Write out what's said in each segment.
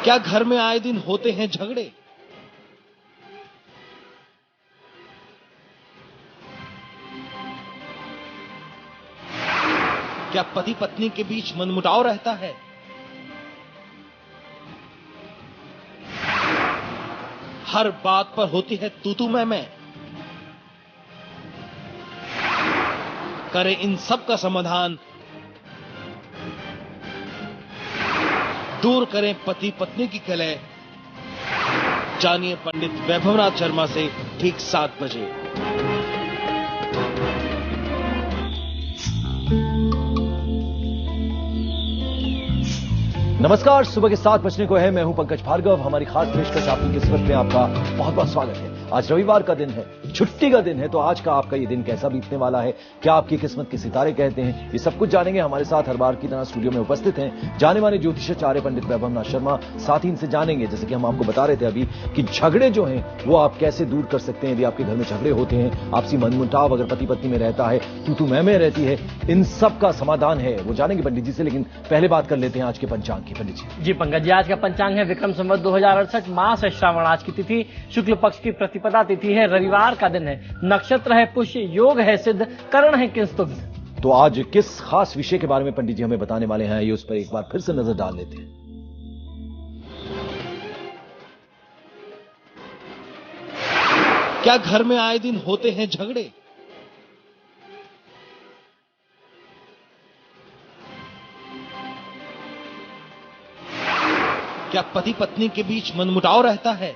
क्या घर में आए दिन होते हैं झगड़े? क्या पति पत्नी के बीच मनमुटाव रहता है? हर बात पर होती है तू मैं। करें इन सब का समाधान, दूर करें पति पत्नी की कलह। जानिए पंडित वैभवनाथ शर्मा से ठीक 7 बजे। नमस्कार, सुबह के 7 बजने को है। मैं हूं पंकज भार्गव। हमारी खास पेशकश आपकी किस्मत में आपका बहुत बहुत स्वागत है। आज रविवार का दिन है, छुट्टी का दिन है, तो आज का आपका ये दिन कैसा बीतने वाला है, क्या आपकी किस्मत के सितारे कहते हैं, ये सब कुछ जानेंगे। हमारे साथ हर बार की तरह स्टूडियो में उपस्थित हैं जाने माने ज्योतिषाचार्य पंडित वैभवनाथ शर्मा। साथ ही इनसे जानेंगे, जैसे कि हम आपको बता रहे थे अभी, कि झगड़े जो हैं वो आप कैसे दूर कर सकते हैं। यदि आपके घर में झगड़े होते हैं, आपसी मनमुटाव अगर पति पत्नी में रहता है, तू मैं रहती है, इन सब का समाधान है, वो जानेंगे पंडित जी से। लेकिन पहले बात कर लेते हैं आज के पंचांग की। पंडित जी पंकज जी, आज का पंचांग है विक्रम संवत 2068, मास है श्रावण। आज की तिथि शुक्ल पक्ष की प्रतिपदा तिथि है, रविवार का दिन है, नक्षत्र है पुष्य, योग है सिद्ध, करण है किंस्तुग्ध। तो आज किस खास विषय के बारे में पंडित जी हमें बताने वाले हैं, ये उस पर एक बार फिर से नजर डाल लेते हैं। क्या घर में आए दिन होते हैं झगड़े? क्या पति पत्नी के बीच मनमुटाव रहता है?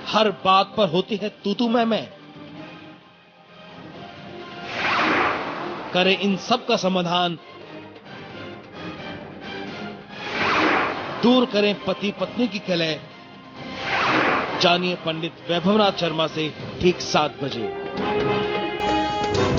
हर बात पर होती है तू मैं। करें इन सब का समाधान, दूर करें पति पत्नी की कलह। जानिए पंडित वैभवनाथ शर्मा से ठीक 7 बजे।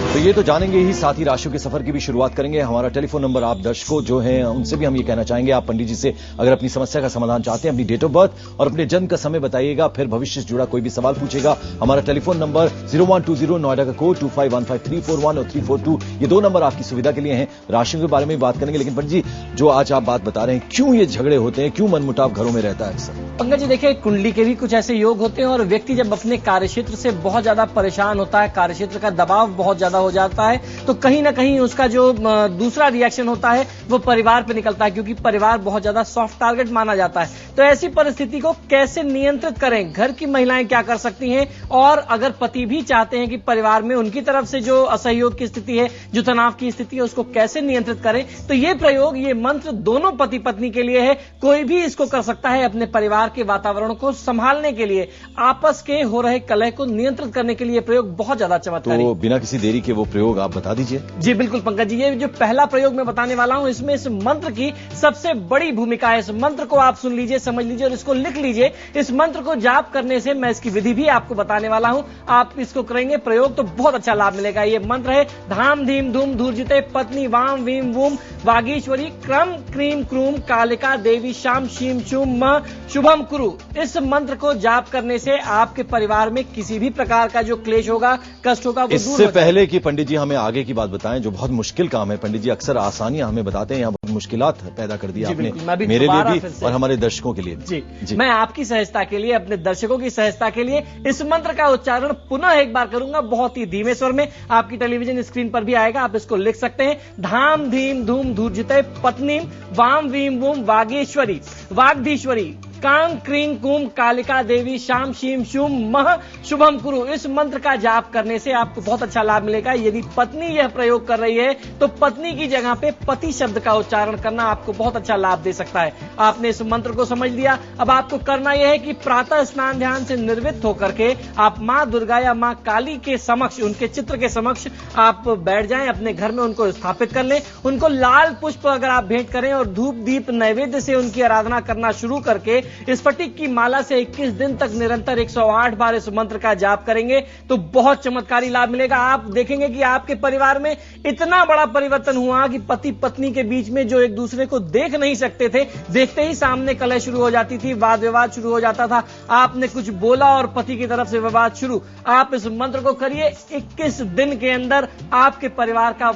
तो ये तो जानेंगे ही, साथ ही राशियों के सफर की भी शुरुआत करेंगे। हमारा टेलीफोन नंबर आप दर्शकों जो हैं उनसे भी हम ये कहना चाहेंगे, आप पंडित जी से अगर अपनी समस्या का समाधान चाहते हैं, अपनी डेट ऑफ बर्थ और अपने जन्म का समय बताइएगा, फिर भविष्य से जुड़ा कोई भी सवाल पूछेगा। हमारा टेलीफोन नंबर 0120 नोएडा का कोड 2515 और 342, ये 2 नंबर आपकी सुविधा के लिए हैं। राशियों के बारे में भी बात करेंगे। लेकिन पंडित जी, जो आज आप बात बता रहे हैं, क्यों ये झगड़े होते हैं, क्यों मनमुटाव घरों में रहता है अक्सर? पंकज जी देखिए, कुंडली के भी कुछ ऐसे योग होते हैं और व्यक्ति जब अपने कार्यक्षेत्र से बहुत ज्यादा परेशान होता है, कार्यक्षेत्र का दबाव बहुत ज्यादा हो जाता है, तो कहीं ना कहीं उसका जो दूसरा रिएक्शन होता है वो परिवार पे निकलता है, क्योंकि परिवार बहुत ज्यादा सॉफ्ट टारगेट माना जाता है। तो ऐसी परिस्थिति को कैसे नियंत्रित करें, घर की महिलाएं क्या कर सकती हैं, और अगर पति भी चाहते हैं कि परिवार में उनकी तरफ से जो असहयोग की स्थिति है, जो तनाव की स्थिति है, उसको कैसे नियंत्रित करें, तो ये प्रयोग, ये मंत्र दोनों पति पत्नी के लिए है। कोई भी इसको कर सकता है अपने परिवार के वातावरण को संभालने के लिए, आपस के हो रहे कलह को नियंत्रित करने के लिए प्रयोग बहुत ज्यादा चमत्कारी। तो बिना किसी देरी के वो प्रयोग आप बता दीजिए। जी बिल्कुल पंकज जी, ये जो पहला प्रयोग मैं बताने वाला हूं, इसमें इस मंत्र की सबसे बड़ी भूमिका है। इस मंत्र को आप सुन लीजिए, समझ लीजिए और इसको लिख लीजिए। इस मंत्र को जाप करने से, मैं इसकी विधि भी आपको बताने वाला हूं, आप इसको करेंगे प्रयोग तो बहुत अच्छा लाभ मिलेगा। ये मंत्र है धाम धीम धूम धूर्जिते पत्नी वाम वीम वूम वागीश्वरी क्रम क्रीम क्रूम कालिका देवी शाम शीम शुम म शुभम कुरु। इस मंत्र को जाप करने से आपके परिवार में किसी भी प्रकार का जो क्लेश होगा, कष्ट होगा, वो दूर हो जाएगा। इससे पहले कि पंडित जी हमें आगे की बात बताएं, जो बहुत मुश्किल काम है, पंडित जी अक्सर आसानियां हमें बताते हैं, यहाँ बहुत मुश्किलात पैदा कर दिया आपने, मेरे लिए भी और हमारे दर्शकों के लिए भी। जी मैं आपकी सहजता के लिए, अपने दर्शकों की सहजता के लिए इस मंत्र का उच्चारण पुनः एक बार करूंगा, बहुत ही धीमे स्वर में। आपकी टेलीविजन स्क्रीन पर भी आएगा, आप इसको लिख सकते हैं। धाम धीम धूम धूर्जिते पत्नीम वाम वीम वूम वागेश्वरी वागधीश्वरी कांग क्रीं कुम कालिका देवी शाम शीम शुम मह शुभम कुरु। इस मंत्र का जाप करने से आपको बहुत अच्छा लाभ मिलेगा। यदि पत्नी यह प्रयोग कर रही है तो पत्नी की जगह पे पति शब्द का उच्चारण करना आपको बहुत अच्छा लाभ दे सकता है। आपने इस मंत्र को समझ लिया, अब आपको करना यह है कि प्रातः स्नान ध्यान से निर्वृत्त होकर के आप माँ दुर्गा या माँ काली के समक्ष, उनके चित्र के समक्ष आप बैठ जाएं, अपने घर में उनको स्थापित कर लें। उनको लाल पुष्प अगर आप भेंट करें और धूप दीप नैवेद्य से उनकी आराधना करना शुरू करके स्फटिक की माला से 21 दिन तक निरंतर 108 बार इस मंत्र का जाप करेंगे तो बहुत चमत्कारी लाभ मिलेगा। आप देखेंगे कि आपके परिवार में इतना बड़ा परिवर्तन हुआ कि पति पत्नी के बीच में जो एक दूसरे को देख नहीं सकते थे, देखते ही सामने कलह शुरू हो जाती थी, वाद विवाद शुरू हो जाता था। आपने कुछ बोला और पति की तरफ से विवाद शुरू। आप इस मंत्र को करिए, 21 दिन के अंदर आपके परिवार का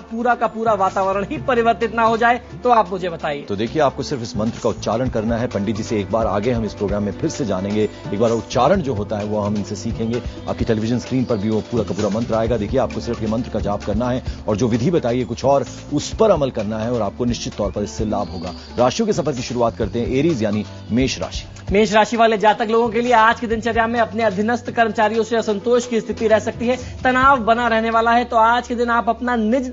पूरा वातावरण ही परिवर्तित ना हो जाए। तो आप मुझे बताइए। तो देखिए, आपको सिर्फ इस मंत्र का उच्चारण करना है। पंडित जी से एक बार आगे हम इस प्रोग्राम में फिर से जानेंगे, एक बार उच्चारण जो होता है वो हम इनसे सीखेंगे। आपकी टेलीविजन स्क्रीन पर भी वो पूरा का पूरा मंत्र आएगा। देखिए, आपको सिर्फ ये मंत्र का जाप करना है और जो विधि बताइए कुछ और, उस पर अमल करना है और आपको निश्चित तौर पर इससे लाभ होगा। राशियों के सफर की शुरुआत करते हैं एरीज यानी मेष राशि। मेष राशि वाले जातक लोगों के लिए आज की दिनचर्या में अपने अधीनस्थ कर्मचारियों से असंतोष की स्थिति रह सकती है, तनाव बना रहने वाला है। तो आज के दिन आप अपना निज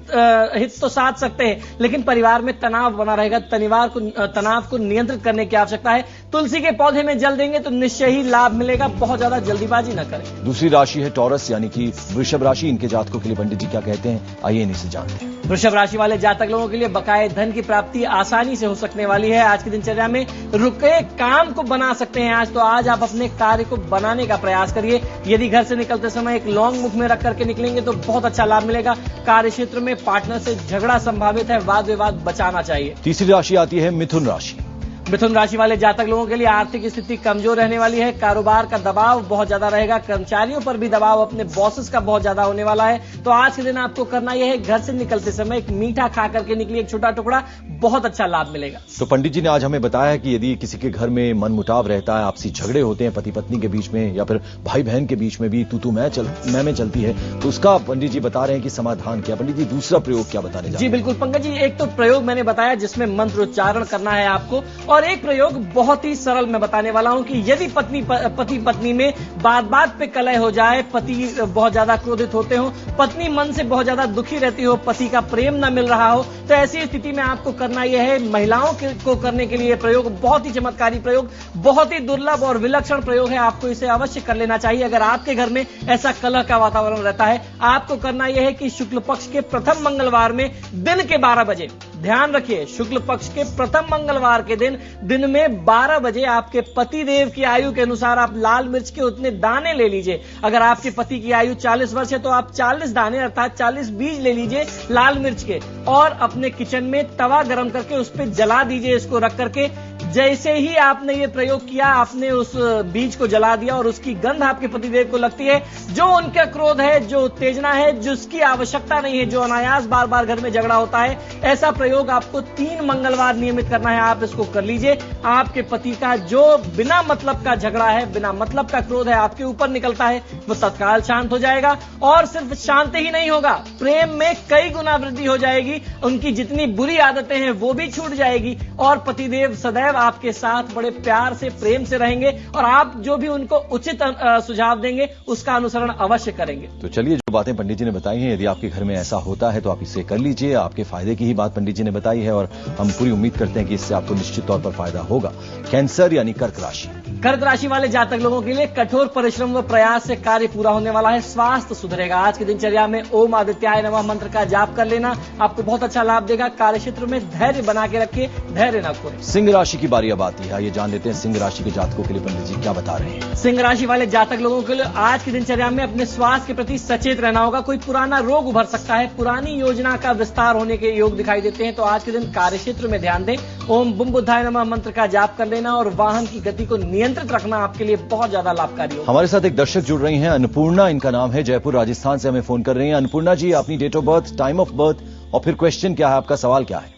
हित तो साध सकते हैं, लेकिन परिवार में तनाव बना रहेगा। तनाव को नियंत्रित करने की आवश्यकता है। तुलसी के पौधे में जल देंगे तो निश्चय ही लाभ मिलेगा। बहुत ज्यादा जल्दीबाजी न करें। दूसरी राशि है टॉरस यानी कि वृषभ राशि। इनके जातकों के लिए पंडित जी क्या कहते हैं, आइए इन्हीं से जानते हैं। वृषभ राशि वाले जातक लोगों के लिए बकाये धन की प्राप्ति आसानी से हो सकने वाली है। आज की दिनचर्या में रुके काम को बना सकते हैं। आज आप अपने कार्य को बनाने का प्रयास करिए। यदि घर से निकलते समय एक लौंग मुख में रख करके निकलेंगे तो बहुत अच्छा लाभ मिलेगा। कार्य क्षेत्र में पार्टनर से झगड़ा संभावित है, वाद विवाद बचाना चाहिए। तीसरी राशि आती है मिथुन राशि। मिथुन राशि वाले जातक लोगों के लिए आर्थिक स्थिति कमजोर रहने वाली है। कारोबार का दबाव बहुत ज्यादा रहेगा। कर्मचारियों पर भी दबाव अपने बॉसेस का बहुत ज्यादा होने वाला है। तो आज के दिन आपको करना यह है, घर से निकलते समय एक मीठा खा करके निकलिए, एक छोटा टुकड़ा, बहुत अच्छा लाभ मिलेगा। तो पंडित जी ने आज हमें बताया कि यदि किसी के घर में मनमुटाव रहता है, आपसी झगड़े होते हैं पति पत्नी के बीच में या फिर भाई बहन के बीच में भी तू मैं चलती है, तो उसका पंडित जी बता रहे हैं कि समाधान क्या। पंडित जी, दूसरा प्रयोग क्या बताने जा रहे हैं? जी बिल्कुल पंकज जी, एक तो प्रयोग मैंने बताया जिसमें मंत्रोच्चारण करना है आपको, और एक प्रयोग बहुत ही सरल मैं बताने वाला हूं कि यदि पति पत्नी में बात पे कलह हो जाए, पति बहुत ज्यादा क्रोधित होते हो, पत्नी मन से बहुत ज्यादा दुखी रहती हो, पति का प्रेम न मिल रहा हो, तो ऐसी स्थिति में आपको करना यह है, महिलाओं को करने के लिए प्रयोग बहुत ही चमत्कारी प्रयोग, बहुत ही दुर्लभ और विलक्षण प्रयोग है। आपको इसे अवश्य कर लेना चाहिए। अगर आपके घर में ऐसा कलह का वातावरण रहता है, आपको करना यह है कि शुक्ल पक्ष के प्रथम मंगलवार में दिन के 12 बजे, ध्यान रखिए, शुक्ल पक्ष के प्रथम मंगलवार के दिन में 12 बजे आपके पति देव की आयु के अनुसार आप लाल मिर्च के उतने दाने ले लीजिए। अगर आपके पति की आयु 40 वर्ष है तो आप 40 दाने अर्थात 40 बीज ले लीजिए लाल मिर्च के, और अपने किचन में तवा गर्म करके उस पर जला दीजिए इसको रख करके। जैसे ही आपने ये प्रयोग किया, आपने उस बीज को जला दिया और उसकी गंध आपके पतिदेव को लगती है, जो उनका क्रोध है, जो उत्तेजना है, जिसकी आवश्यकता नहीं है, जो अनायास बार बार घर में झगड़ा होता है, ऐसा प्रयोग आपको 3 मंगलवार नियमित करना है। आप इसको कर लीजिए। आपके पति का जो बिना मतलब का झगड़ा है, बिना मतलब का क्रोध है आपके ऊपर निकलता है, वो तत्काल शांत हो जाएगा। और सिर्फ शांत ही नहीं होगा, प्रेम में कई गुना वृद्धि हो जाएगी। उनकी जितनी बुरी आदतें हैं वो भी छूट जाएगी और पतिदेव सदैव आपके साथ बड़े प्यार से, प्रेम से रहेंगे और आप जो भी उनको उचित सुझाव देंगे उसका अनुसरण अवश्य करेंगे। तो चलिए, जो बातें पंडित जी ने बताई हैं, यदि आपके घर में ऐसा होता है तो आप इसे कर लीजिए। आपके फायदे की ही बात पंडित जी ने बताई है और हम पूरी उम्मीद करते हैं कि इससे आपको निश्चित तौर पर फायदा होगा। कैंसर यानी कर्क राशि। कर्क राशि वाले जातक लोगों के लिए कठोर परिश्रम व प्रयास से कार्य पूरा होने वाला है। स्वास्थ्य सुधरेगा। आज की दिनचर्या में ओम आदित्याय नमः मंत्र का जाप कर लेना आपको बहुत अच्छा लाभ देगा। कार्य क्षेत्र में धैर्य बना के रखिए, धैर्य न खोएं। सिंह राशि की बारी अब आती है। ये जान लेते हैं सिंह राशि के जातकों के लिए पंडित जी क्या बता रहे हैं। सिंह राशि वाले जातक लोगों के लिए आज की दिनचर्या में अपने स्वास्थ्य के प्रति सचेत रहना होगा। कोई पुराना रोग उभर सकता है, पुरानी योजना का विस्तार होने के योग दिखाई देते हैं। तो आज के दिन कार्य क्षेत्र में ध्यान दें। ओम बुम बुद्धाय नमः मंत्र का जाप कर लेना और वाहन की गति को नियंत्रित रखना आपके लिए बहुत ज्यादा लाभकारी होगा। हमारे साथ एक दर्शक जुड़ रही हैं, अन्नपूर्णा इनका नाम है, जयपुर राजस्थान से हमें फोन कर रही हैं। अन्नपूर्णा जी, अपनी date of birth, time of birth और फिर क्वेश्चन क्या है, आपका सवाल क्या है?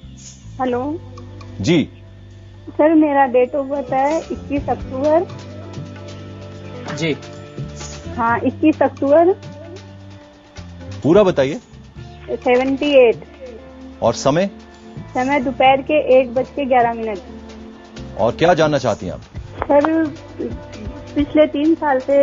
हेलो जी सर, मेरा डेट ऑफ बर्थ है 21 अक्टूबर। जी हाँ, 21 अक्टूबर। पूरा बताइए। 78। और समय दोपहर के 1:11। और क्या जानना चाहती हैं आप? सर, पिछले 3 साल से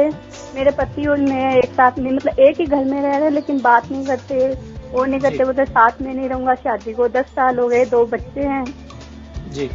मेरे पति और मैं एक साथ में, मतलब एक ही घर में रह रहे, लेकिन बात नहीं करते, वो नहीं करते, बोलते साथ में नहीं रहूंगा। शादी को 10 साल हो गए, 2 बच्चे हैं। जी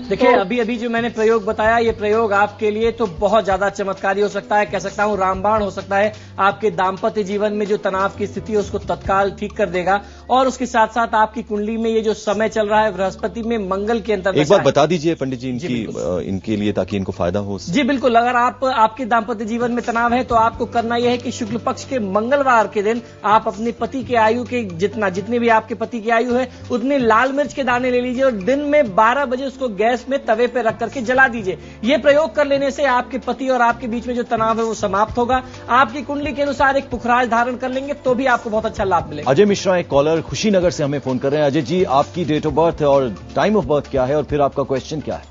देखिए, अभी जो मैंने प्रयोग बताया, ये प्रयोग आपके लिए तो बहुत ज्यादा चमत्कारी हो सकता है, कह सकता हूं रामबाण हो सकता है। आपके दाम्पत्य जीवन में जो तनाव की स्थिति है उसको तत्काल ठीक कर देगा और उसके साथ साथ आपकी कुंडली में ये जो समय चल रहा है बृहस्पति में मंगल के अंतर्गत। एक बार बता दीजिए पंडित जी इनके लिए, ताकि इनको फायदा हो। जी बिल्कुल, अगर आपके दाम्पत्य जीवन में तनाव है तो आपको करना यह है कि शुक्ल पक्ष के मंगलवार के दिन आप अपने पति के आयु के जितनी भी आपके पति की आयु है उतने लाल मिर्च के दाने ले लीजिए और दिन में 12 बजे उसको गैस में तवे पे रख करके जला दीजिए। ये प्रयोग कर लेने से आपके पति और आपके बीच में जो तनाव है वो समाप्त होगा। आपकी कुंडली के अनुसार एक पुखराज धारण कर लेंगे तो भी आपको बहुत अच्छा लाभ मिलेगा। अजय मिश्रा एक कॉलर खुशीनगर से हमें फोन कर रहे हैं। अजय जी, आपकी डेट ऑफ बर्थ और टाइम ऑफ बर्थ क्या है और फिर आपका क्वेश्चन क्या है?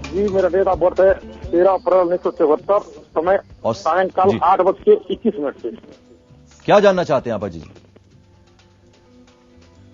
जी, मेरा डेट ऑफ बर्थ है 13 अप्रैल 1974, समय और सायंकाल 8:21 से। क्या जानना चाहते हैं आप अजय जी?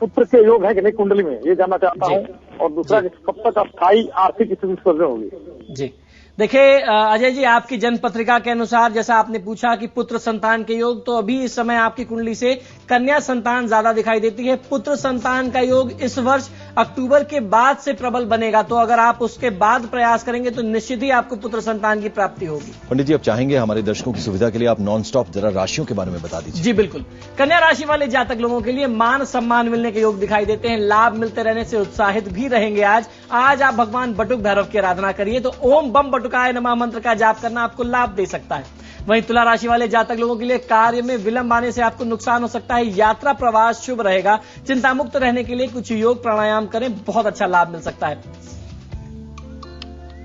पुत्र के योग है कि नहीं कुंडली में, ये जानना चाहता हूँ। और दूसरा, कब तक अस्थायी आर्थिक स्थिति सुधर होगी? जी देखिए अजय जी, आपकी जन्म पत्रिका के अनुसार जैसा आपने पूछा कि पुत्र संतान के योग, तो अभी इस समय आपकी कुंडली से कन्या संतान ज्यादा दिखाई देती है। पुत्र संतान का योग इस वर्ष अक्टूबर के बाद से प्रबल बनेगा, तो अगर आप उसके बाद प्रयास करेंगे तो निश्चित ही आपको पुत्र संतान की प्राप्ति होगी। पंडित जी, अब चाहेंगे हमारे दर्शकों की सुविधा के लिए आप नॉन स्टॉप जरा राशियों के बारे में बता दीजिए। जी बिल्कुल, कन्या राशि वाले जातक लोगों के लिए मान सम्मान मिलने के योग दिखाई देते हैं। लाभ मिलते रहने से उत्साहित भी रहेंगे। आज आप भगवान बटुक भैरव की आराधना करिए तो ओम बम बटुकाय नमः मंत्र का जाप करना आपको लाभ दे सकता है। वहीं तुला राशि वाले जातक लोगों के लिए कार्य में विलंब आने से आपको नुकसान हो सकता है। यात्रा प्रवास शुभ रहेगा। चिंता मुक्त रहने के लिए कुछ योग प्राणायाम करें, बहुत अच्छा लाभ मिल सकता है।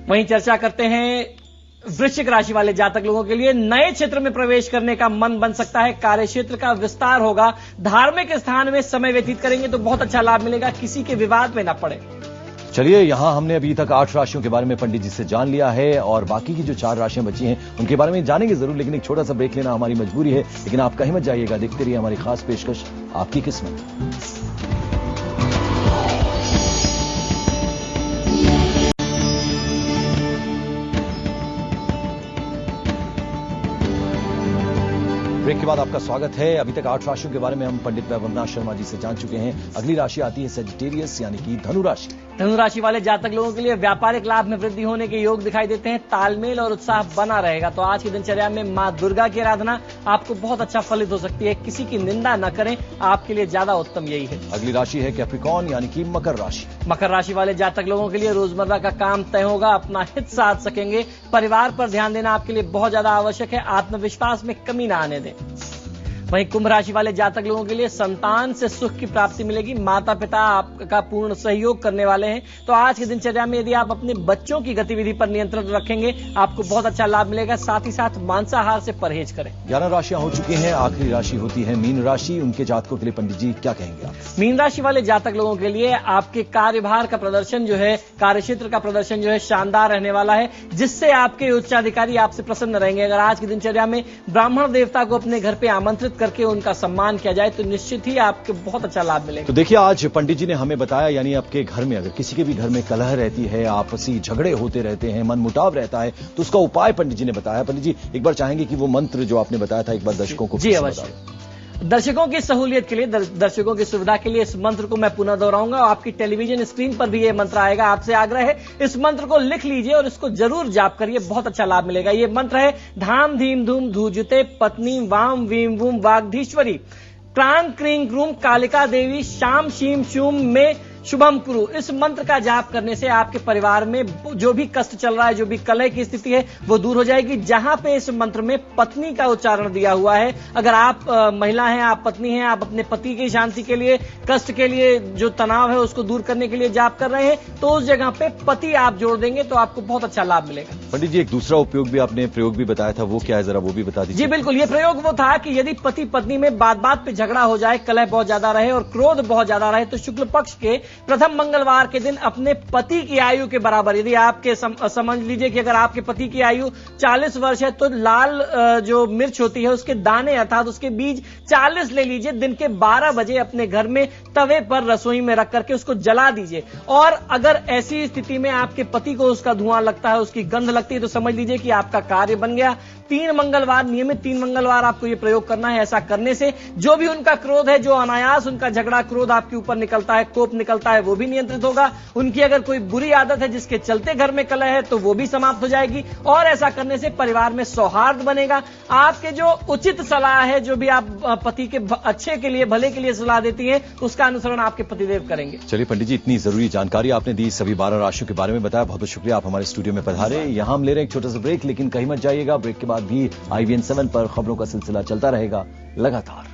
वहीं चर्चा करते हैं वृश्चिक राशि वाले जातक लोगों के लिए। नए क्षेत्र में प्रवेश करने का मन बन सकता है। कार्य क्षेत्र का विस्तार होगा। धार्मिक स्थान में समय व्यतीत करेंगे तो बहुत अच्छा लाभ मिलेगा। किसी के विवाद में न पड़े। चलिए, यहां हमने अभी तक 8 राशियों के बारे में पंडित जी से जान लिया है और बाकी की जो 4 राशियां बची हैं उनके बारे में जानेंगे जरूर, लेकिन एक छोटा सा ब्रेक लेना हमारी मजबूरी है। लेकिन आप कहीं मत जाइएगा, देखते रहिए हमारी खास पेशकश आपकी किस्मत। ब्रेक के बाद आपका स्वागत है। अभी तक 8 राशियों के बारे में हम पंडित वैभवनाथ शर्मा जी से जान चुके हैं। अगली राशि आती है सेजिटेरियस यानी कि धनु राशि। धनु राशि वाले जातक लोगों के लिए व्यापारिक लाभ में वृद्धि होने के योग दिखाई देते हैं। तालमेल और उत्साह बना रहेगा। तो आज की दिनचर्या में मां दुर्गा की आराधना आपको बहुत अच्छा फलित हो सकती है। किसी की निंदा न करें, आपके लिए ज्यादा उत्तम यही है। अगली राशि है कैप्रिकॉर्न यानी कि मकर राशि। मकर राशि वाले जातक लोगों के लिए रोजमर्रा का काम तय होगा। अपना हित साध सकेंगे। परिवार पर ध्यान देना आपके लिए बहुत ज्यादा आवश्यक है। आत्मविश्वास में कमी न आने दें। वहीं कुंभ राशि वाले जातक लोगों के लिए संतान से सुख की प्राप्ति मिलेगी। माता पिता आपका पूर्ण सहयोग करने वाले हैं। तो आज की दिनचर्या में यदि आप अपने बच्चों की गतिविधि पर नियंत्रण रखेंगे आपको बहुत अच्छा लाभ मिलेगा। साथ ही साथ मांसाहार से परहेज करें। 11 राशियां हो चुकी हैं। आखिरी राशि होती है मीन राशि। उनके जातकों के लिए पंडित जी क्या कहेंगे आप? मीन राशि वाले जातक लोगों के लिए आपके कार्यभार का प्रदर्शन जो है, कार्य क्षेत्र का प्रदर्शन जो है शानदार रहने वाला है, जिससे आपके उच्चाधिकारी आपसे प्रसन्न रहेंगे। अगर आज की दिनचर्या में ब्राह्मण देवता को अपने घर पे आमंत्रित करके उनका सम्मान किया जाए तो निश्चित ही आपको बहुत अच्छा लाभ मिलेगा। तो देखिए, आज पंडित जी ने हमें बताया, यानी आपके घर में अगर किसी के भी घर में कलह रहती है, आपसी झगड़े होते रहते हैं, मनमुटाव रहता है, तो उसका उपाय पंडित जी ने बताया। पंडित जी, एक बार चाहेंगे कि वो मंत्र जो आपने बताया था एक बार दर्शकों को जी अवश्य। दर्शकों की सहूलियत के लिए, दर्शकों की सुविधा के लिए इस मंत्र को मैं पुनः दोहराऊंगा। आपकी टेलीविजन स्क्रीन पर भी ये मंत्र आएगा। आपसे आग्रह है इस मंत्र को लिख लीजिए और इसको जरूर जाप करिए, बहुत अच्छा लाभ मिलेगा। ये मंत्र है धाम धीम धूम धूजुते पत्नी वाम वीम वूम वाग्धीश्वरी क्रांत क्रीं क्रूम कालिका देवी शाम शीम शूम में शुभम कुरु। इस मंत्र का जाप करने से आपके परिवार में जो भी कष्ट चल रहा है, जो भी कलह की स्थिति है, वो दूर हो जाएगी। जहां पे इस मंत्र में पत्नी का उच्चारण दिया हुआ है, अगर आप महिला हैं, आप पत्नी हैं, आप अपने पति की शांति के लिए, कष्ट के लिए, जो तनाव है उसको दूर करने के लिए जाप कर रहे हैं, तो उस जगह पे पति आप जोड़ देंगे तो आपको बहुत अच्छा लाभ मिलेगा। पंडित जी, एक दूसरा उपयोग भी आपने प्रयोग भी बताया था, वो क्या है, जरा वो भी बता दीजिए। जी बिल्कुल, ये प्रयोग वो था कि यदि पति पत्नी में बात बात पे झगड़ा हो जाए, कलह बहुत ज्यादा रहे और क्रोध बहुत ज्यादा रहे, तो शुक्ल पक्ष के प्रथम मंगलवार के दिन अपने पति की आयु के बराबर, यदि आपके समझ लीजिए कि अगर आपके पति की आयु 40 वर्ष है तो लाल जो मिर्च होती है उसके दाने अर्थात उसके बीज 40 ले लीजिए। दिन के 12 बजे अपने घर में तवे पर रसोई में रख करके उसको जला दीजिए। और अगर ऐसी स्थिति में आपके पति को उसका धुआं लगता है, उसकी गंध लगती है, तो समझ लीजिए कि आपका कार्य बन गया। 3 मंगलवार, नियमित 3 मंगलवार आपको ये प्रयोग करना है। ऐसा करने से जो भी उनका क्रोध है, जो अनायास उनका झगड़ा क्रोध आपके ऊपर निकलता है, कोप निकलता चलता है वो भी नियंत्रित होगा, उनकी अगर कोई बुरी आदत है जिसके चलते घर में कलह है तो वो भी समाप्त हो जाएगी, और ऐसा करने से परिवार में सौहार्द बनेगा। आपके जो उचित सलाह है, जो भी आप पति के अच्छे के लिए, भले के लिए सलाह देती हैं, उसका अनुसरण आपके पतिदेव करेंगे। चलिए पंडित जी, इतनी जरूरी जानकारी आपने दी, सभी 12 राशियों के बारे में बताया, बहुत बहुत शुक्रिया। आप हमारे स्टूडियो में पधारे। यहां हम ले रहे हैं एक छोटा सा ब्रेक, लेकिन कहीं मत जाइएगा। ब्रेक के बाद भी IVN 7 पर खबरों का सिलसिला चलता रहेगा लगातार।